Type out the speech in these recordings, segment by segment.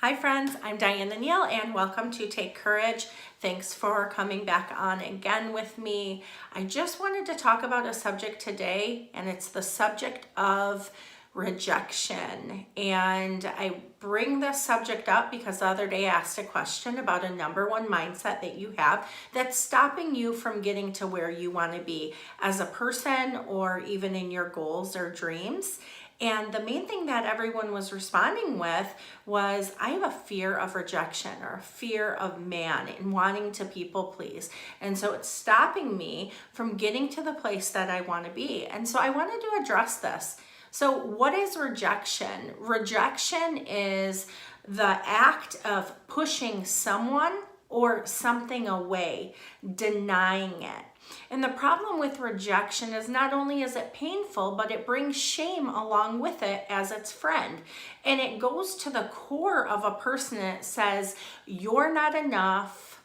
Hi friends, I'm Diana Neal and welcome to Take Courage. Thanks for coming back on again with me. I just wanted to talk about a subject today, and it's the subject of rejection. And I bring this subject up because the other day I asked a question about a number one mindset that you have that's stopping you from getting to where you want to be as a person or even in your goals or dreams. And the main thing that everyone was responding with was, I have a fear of rejection or a fear of man and wanting to people please. And so it's stopping me from getting to the place that I want to be. And so I wanted to address this. So what is rejection? Rejection is the act of pushing someone or something away, denying it. And the problem with rejection is not only is it painful, but it brings shame along with it as its friend. And it goes to the core of a person and it says, you're not enough,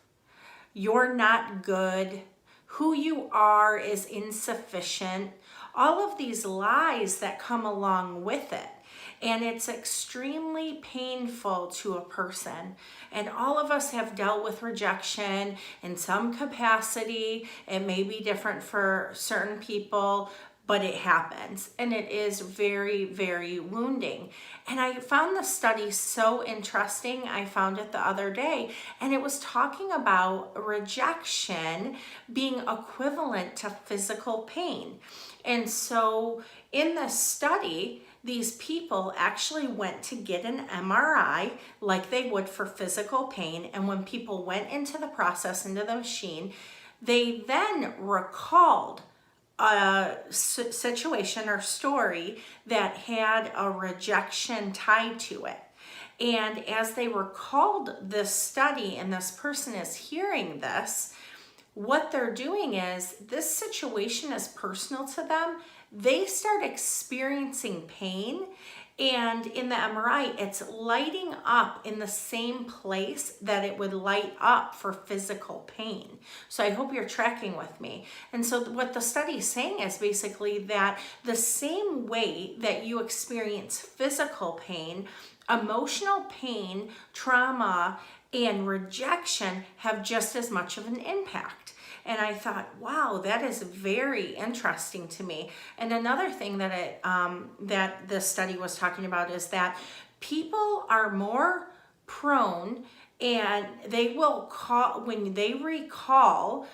you're not good, who you are is insufficient. All of these lies that come along with it. And it's extremely painful to a person. And all of us have dealt with rejection in some capacity. It may be different for certain people, but it happens. And it is very, very wounding. And I found the study so interesting. I found it the other day, and it was talking about rejection being equivalent to physical pain. And so in this study, these people actually went to get an MRI like they would for physical pain. And when people went into the process, into the machine, they then recalled a situation or story that had a rejection tied to it. And as they recalled this study and this person is hearing this, what they're doing is this situation is personal to them. They start experiencing pain, and in the MRI, it's lighting up in the same place that it would light up for physical pain. So I hope you're tracking with me. And so what the study is saying is basically that the same way that you experience physical pain, emotional pain, trauma, and rejection have just as much of an impact. And I thought, wow, that is very interesting to me. And another thing that that the study was talking about is that people are more prone, and they will call when they recall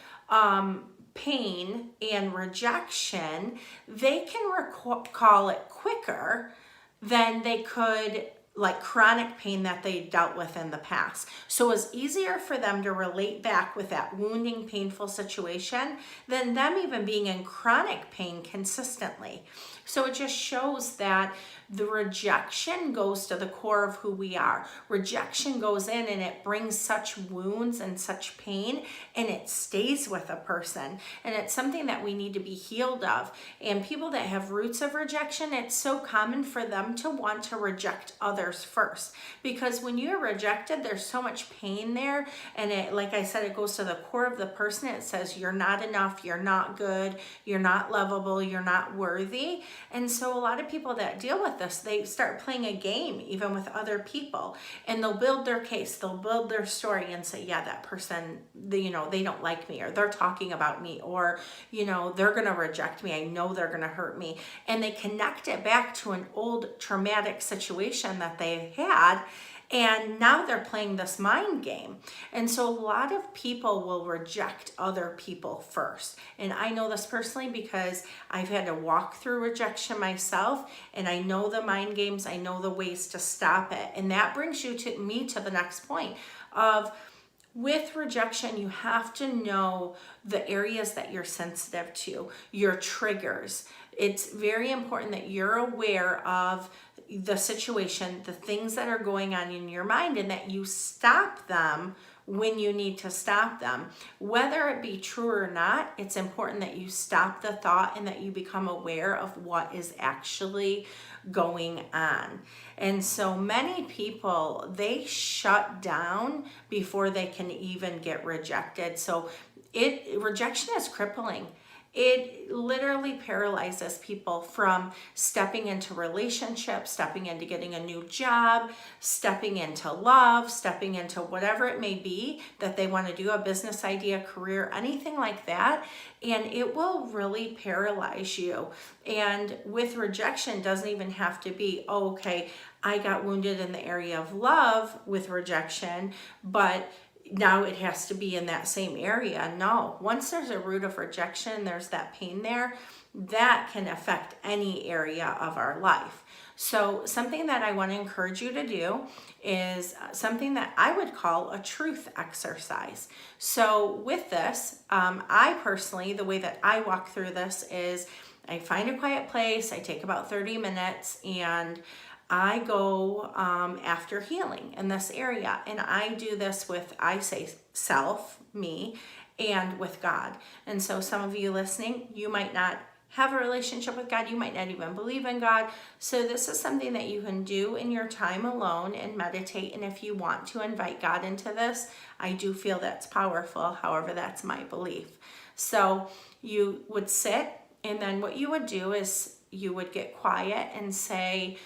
pain and rejection, they can recall it quicker than they could like chronic pain that they dealt with in the past. So it's easier for them to relate back with that wounding, painful situation than them even being in chronic pain consistently. So it just shows that the rejection goes to the core of who we are. Rejection goes in and it brings such wounds and such pain, and it stays with a person. And it's something that we need to be healed of. And people that have roots of rejection, it's so common for them to want to reject others first. Because when you're rejected, there's so much pain there. And it, like I said, it goes to the core of the person. It says you're not enough, you're not good, you're not lovable, you're not worthy. And so a lot of people that deal with this, they start playing a game even with other people, and they'll build their case, they'll build their story and say, yeah, that person, they don't like me, or they're talking about me, or they're gonna reject me, I know they're gonna hurt me. And they connect it back to an old traumatic situation that they had, and now they're playing this mind game. And so a lot of people will reject other people first. And I know this personally because I've had to walk through rejection myself, and I know the mind games, I know the ways to stop it. And that brings me to the next point of, with rejection, you have to know the areas that you're sensitive to, your triggers. It's very important that you're aware of the situation, the things that are going on in your mind, and that you stop them when you need to stop them. Whether it be true or not, it's important that you stop the thought and that you become aware of what is actually going on. And so many people, they shut down before they can even get rejected. So rejection is crippling. It literally paralyzes people from stepping into relationships, stepping into getting a new job, stepping into love, stepping into whatever it may be that they want to do, a business idea, career, anything like that. And it will really paralyze you. And with rejection, doesn't even have to be, oh, okay, I got wounded in the area of love with rejection, but now it has to be in that same area. No, once there's a root of rejection, there's that pain there, that can affect any area of our life. So something that I want to encourage you to do is something that I would call a truth exercise. So with this, I personally, the way that I walk through this is I find a quiet place, I take about 30 minutes, and I go after healing in this area. And I do this with, I say self, me, and with God. And so some of you listening, you might not have a relationship with God. You might not even believe in God. So this is something that you can do in your time alone and meditate. And if you want to invite God into this, I do feel that's powerful. However, that's my belief. So you would sit, and then what you would do is you would get quiet and say,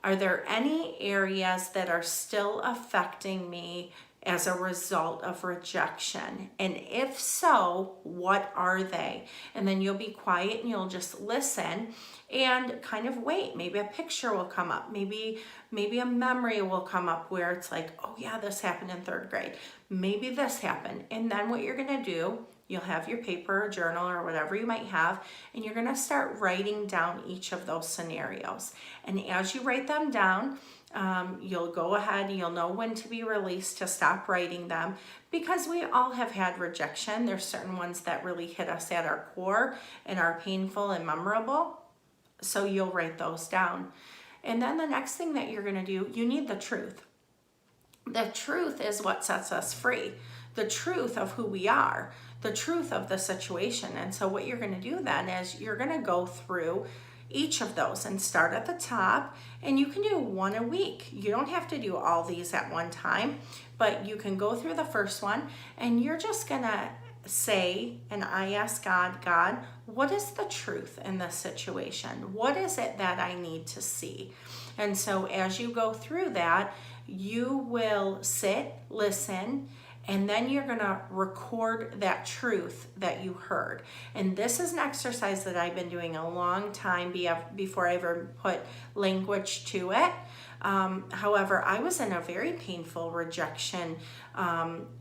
are there any areas that are still affecting me as a result of rejection? And if so, what are they? And then you'll be quiet and you'll just listen and kind of wait. Maybe a picture will come up. Maybe a memory will come up where it's like, oh yeah, this happened in 3rd grade. Maybe this happened. And then what you're going to do, you'll have your paper or journal or whatever you might have, and you're going to start writing down each of those scenarios. And as you write them down, you'll go ahead and you'll know when to be released to stop writing them, because we all have had rejection. There's certain ones that really hit us at our core and are painful and memorable. So you'll write those down. And then the next thing that you're going to do, you need the truth. The truth is what sets us free. The truth of who we are, the truth of the situation. And so what you're going to do then is you're going to go through each of those and start at the top, and you can do one a week. You don't have to do all these at one time, but you can go through the first one, and you're just going to say, and I ask God, what is the truth in this situation? What is it that I need to see? And so as you go through that, you will sit, listen, and then you're going to record that truth that you heard. And this is an exercise that I've been doing a long time before I ever put language to it. However, I was in a very painful rejection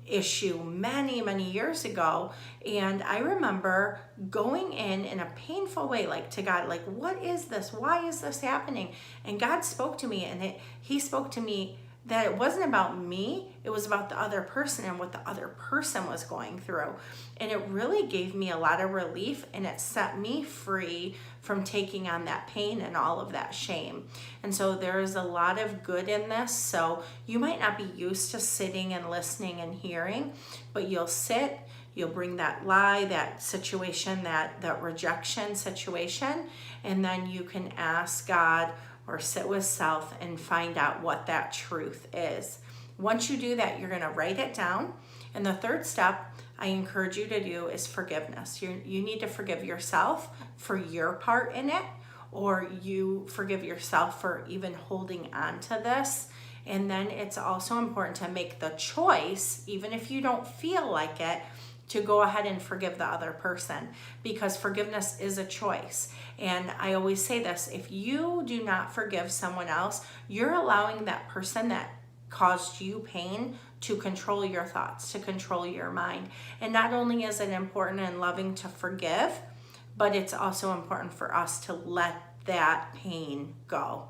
issue many years ago. And I remember going in a painful way, like to God, like, what is this? Why is this happening? And God spoke to me, and He spoke to me that it wasn't about me, it was about the other person and what the other person was going through. And it really gave me a lot of relief, and it set me free from taking on that pain and all of that shame. And so there is a lot of good in this. So you might not be used to sitting and listening and hearing, but you'll sit, you'll bring that lie, that situation, that rejection situation, and then you can ask God or sit with self and find out what that truth is. Once you do that, you're going to write it down. And the third step I encourage you to do is forgiveness. You need to forgive yourself for your part in it, or you forgive yourself for even holding on to this. And then it's also important to make the choice, even if you don't feel like it, to go ahead and forgive the other person, because forgiveness is a choice. And I always say this, if you do not forgive someone else, you're allowing that person that caused you pain to control your thoughts, to control your mind. And not only is it important and loving to forgive, but it's also important for us to let that pain go.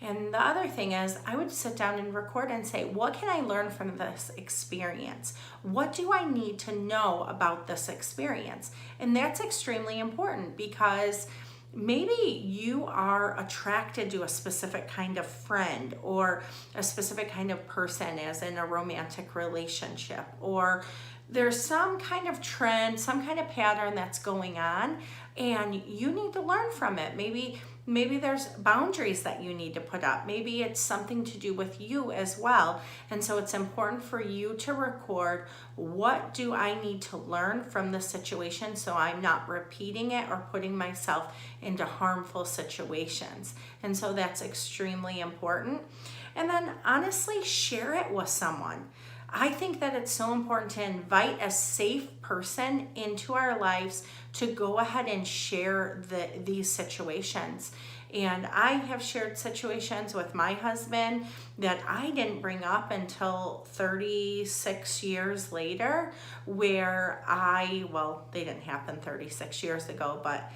And the other thing is, I would sit down and record and say, what can I learn from this experience? What do I need to know about this experience? And that's extremely important, because maybe you are attracted to a specific kind of friend or a specific kind of person, as in a romantic relationship, or there's some kind of trend, some kind of pattern that's going on, and you need to learn from it. Maybe Maybe there's boundaries that you need to put up. Maybe it's something to do with you as well. And so it's important for you to record, what do I need to learn from this situation so I'm not repeating it or putting myself into harmful situations. And so that's extremely important. And then honestly, share it with someone. I think that it's so important to invite a safe person into our lives to go ahead and share these situations. And I have shared situations with my husband that I didn't bring up until 36 years later, where well, they didn't happen 36 years ago, but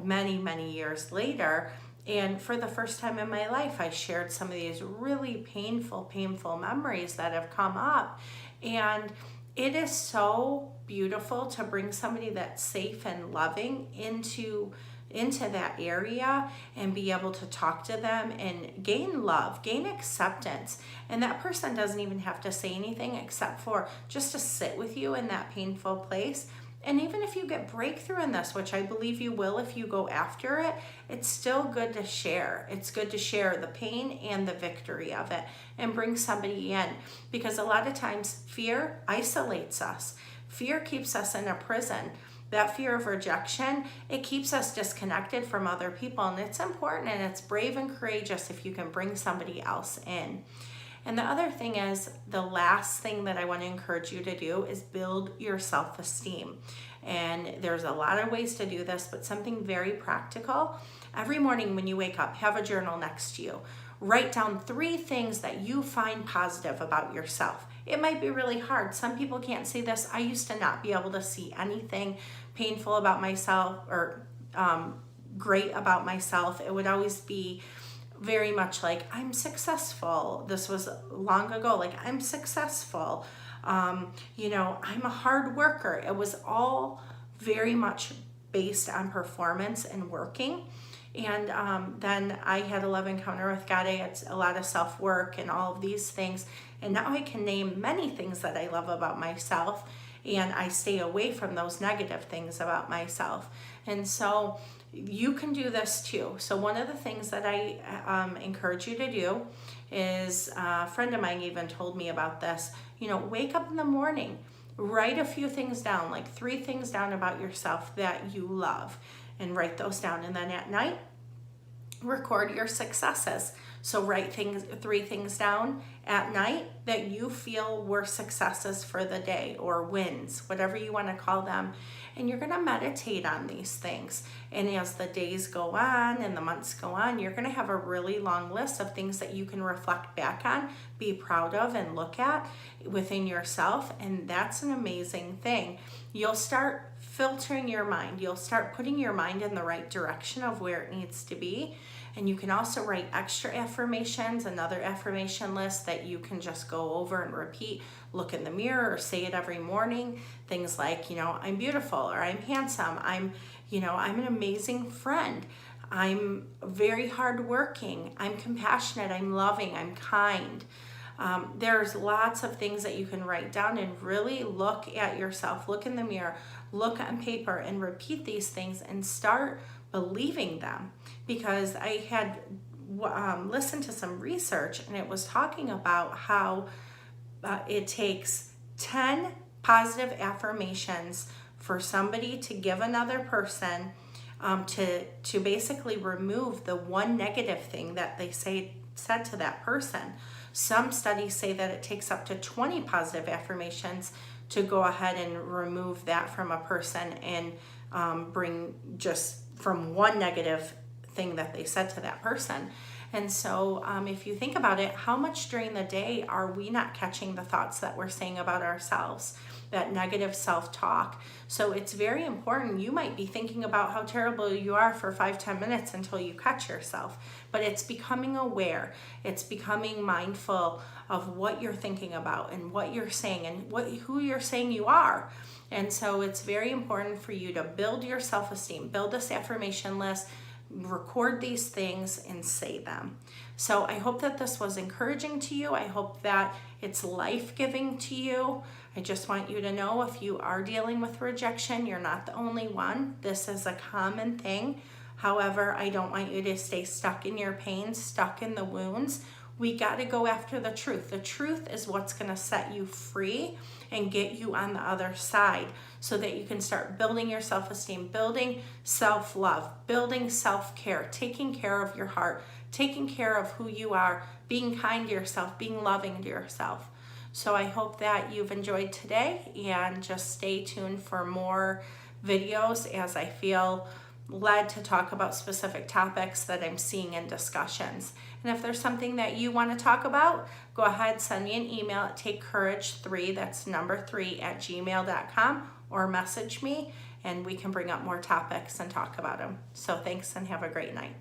many, many years later. And for the first time in my life, I shared some of these really painful memories that have come up. And it is so beautiful to bring somebody that's safe and loving into that area and be able to talk to them and gain love, gain acceptance. And that person doesn't even have to say anything except for just to sit with you in that painful place. And even if you get breakthrough in this, which I believe you will if you go after it, it's still good to share. It's good to share the pain and the victory of it and bring somebody in, because a lot of times fear isolates us. Fear keeps us in a prison. That fear of rejection, it keeps us disconnected from other people, and it's important and it's brave and courageous if you can bring somebody else in. And the other thing is, the last thing that I want to encourage you to do is build your self-esteem. And there's a lot of ways to do this, but something very practical. Every morning when you wake up, have a journal next to you. Write down 3 things that you find positive about yourself. It might be really hard. Some people can't see this. I used to not be able to see anything painful about myself or great about myself. It would always be very much like, I'm successful. This was long ago, like, I'm successful. I'm a hard worker. It was all very much based on performance and working. And then I had a love encounter with God. I had a lot of self-work and all of these things. And now I can name many things that I love about myself. And I stay away from those negative things about myself. And so you can do this too. So one of the things that I encourage you to do is, a friend of mine even told me about this, wake up in the morning, write a few things down, like 3 things down about yourself that you love, and write those down. And then at night, record your successes. So write 3 things down at night that you feel were successes for the day, or wins, whatever you want to call them. And you're going to meditate on these things. And as the days go on and the months go on, you're going to have a really long list of things that you can reflect back on, be proud of, and look at within yourself. And that's an amazing thing. You'll start filtering your mind. You'll start putting your mind in the right direction of where it needs to be. And you can also write extra affirmations, another affirmation list that you can just go over and repeat. Look in the mirror or say it every morning. Things like, I'm beautiful, or I'm handsome. I'm an amazing friend. I'm very hardworking. I'm compassionate. I'm loving. I'm kind. There's lots of things that you can write down and really look at yourself. Look in the mirror, look on paper, and repeat these things and start believing them. Because I had listened to some research, and it was talking about how it takes 10 positive affirmations for somebody to give another person to basically remove the one negative thing that they said to that person. Some studies say that it takes up to 20 positive affirmations to go ahead and remove that from a person and bring just from one negative thing that they said to that person. And so if you think about it, how much during the day are we not catching the thoughts that we're saying about ourselves, that negative self-talk? So it's very important. You might be thinking about how terrible you are for 5-10 minutes until you catch yourself, but it's becoming aware. It's becoming mindful of what you're thinking about and what you're saying and who you're saying you are. And so it's very important for you to build your self-esteem, build this affirmation list, record these things and say them. So I hope that this was encouraging to you. I hope that it's life-giving to you. I just want you to know, if you are dealing with rejection, you're not the only one. This is a common thing. However, I don't want you to stay stuck in your pain, stuck in the wounds. We got to go after the truth. The truth is what's going to set you free and get you on the other side so that you can start building your self-esteem, building self-love, building self-care, taking care of your heart, taking care of who you are, being kind to yourself, being loving to yourself. So I hope that you've enjoyed today, and just stay tuned for more videos as I feel led to talk about specific topics that I'm seeing in discussions. And if there's something that you want to talk about, go ahead, send me an email at takecourage3, that's number 3, at gmail.com, or message me and we can bring up more topics and talk about them. So thanks and have a great night.